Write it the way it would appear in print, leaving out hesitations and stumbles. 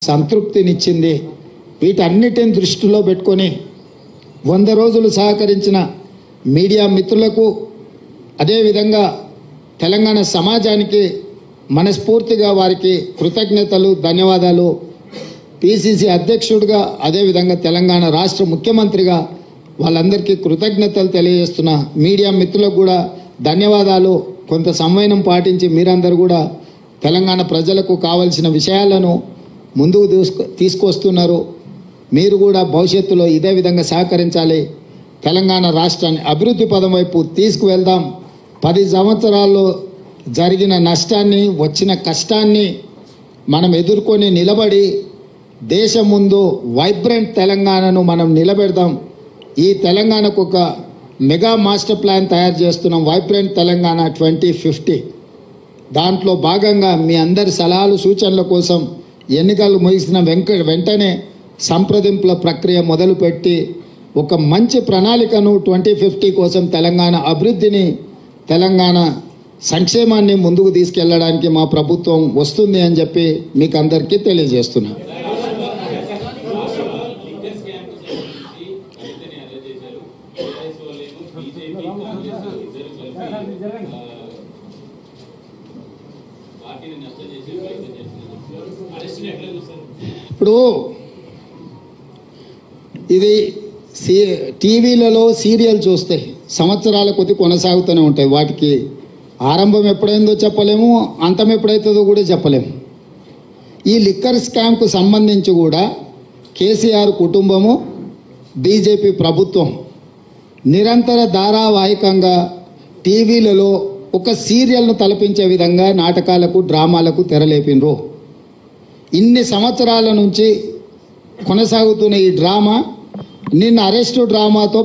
సంతృప్తినిచ్చింది. వీటన్నిటిని దృష్టిలో పెట్టుకొని 100 రోజులు సహకరించిన మీడియా మిత్రులకు అదేవిధంగా తెలంగాణ సమాజానికి మనస్ఫూర్తిగా వారికి కృతజ్ఞతలు, ధన్యవాదాలు. పిసిసి అధ్యక్షుడిగా అదేవిధంగా తెలంగాణ రాష్ట్ర ముఖ్యమంత్రిగా వాళ్ళందరికీ కృతజ్ఞతలు తెలియజేస్తున్నా. మీడియా మిత్రులకు కూడా ధన్యవాదాలు. కొంత సంవయనం పాటించి మీరందరూ కూడా తెలంగాణ ప్రజలకు కావాల్సిన విషయాలను ముందుకు తీసుకొస్తున్నారు. మీరు కూడా భవిష్యత్తులో ఇదే విధంగా సహకరించాలి. తెలంగాణ రాష్ట్రాన్ని అభివృద్ధి పదం వైపు తీసుకువెళ్దాం. 10 సంవత్సరాల్లో జరిగిన నష్టాన్ని, వచ్చిన కష్టాన్ని మనం ఎదుర్కొని నిలబడి దేశం ముందు వైబ్రెంట్ తెలంగాణను మనం నిలబెడదాం. ఈ తెలంగాణకు ఒక మెగా మాస్టర్ ప్లాన్ తయారు చేస్తున్నాం, వైబ్రెంట్ తెలంగాణ 2050. దాంట్లో భాగంగా మీ అందరి సలహాలు సూచనల కోసం ఎన్నికలు ముగిసిన వెంటనే సంప్రదింపుల ప్రక్రియ మొదలుపెట్టి ఒక మంచి ప్రణాళికను 2050 కోసం తెలంగాణ అభివృద్ధిని, తెలంగాణ సంక్షేమాన్ని ముందుకు తీసుకెళ్లడానికి మా ప్రభుత్వం వస్తుంది అని చెప్పి మీకు అందరికీ తెలియజేస్తున్నా. ఇప్పుడు ఇది టీవీలలో సీరియల్ చూస్తే సంవత్సరాల కొద్ది కొనసాగుతూనే ఉంటాయి. వాటికి ఆరంభం ఎప్పుడైందో చెప్పలేము, అంతం ఎప్పుడైతుందో కూడా చెప్పలేము. ఈ లిక్కర్ స్కామ్కు సంబంధించి కూడా కేసీఆర్ కుటుంబము, బీజేపీ ప్రభుత్వం నిరంతర ధారావాహికంగా టీవీలలో ఒక సీరియల్ను తలపించే విధంగా నాటకాలకు, డ్రామాలకు తెరలేపినరు. ఇన్ని సంవత్సరాల నుంచి కొనసాగుతున్న ఈ డ్రామా నిన్న అరెస్టు డ్రామాతో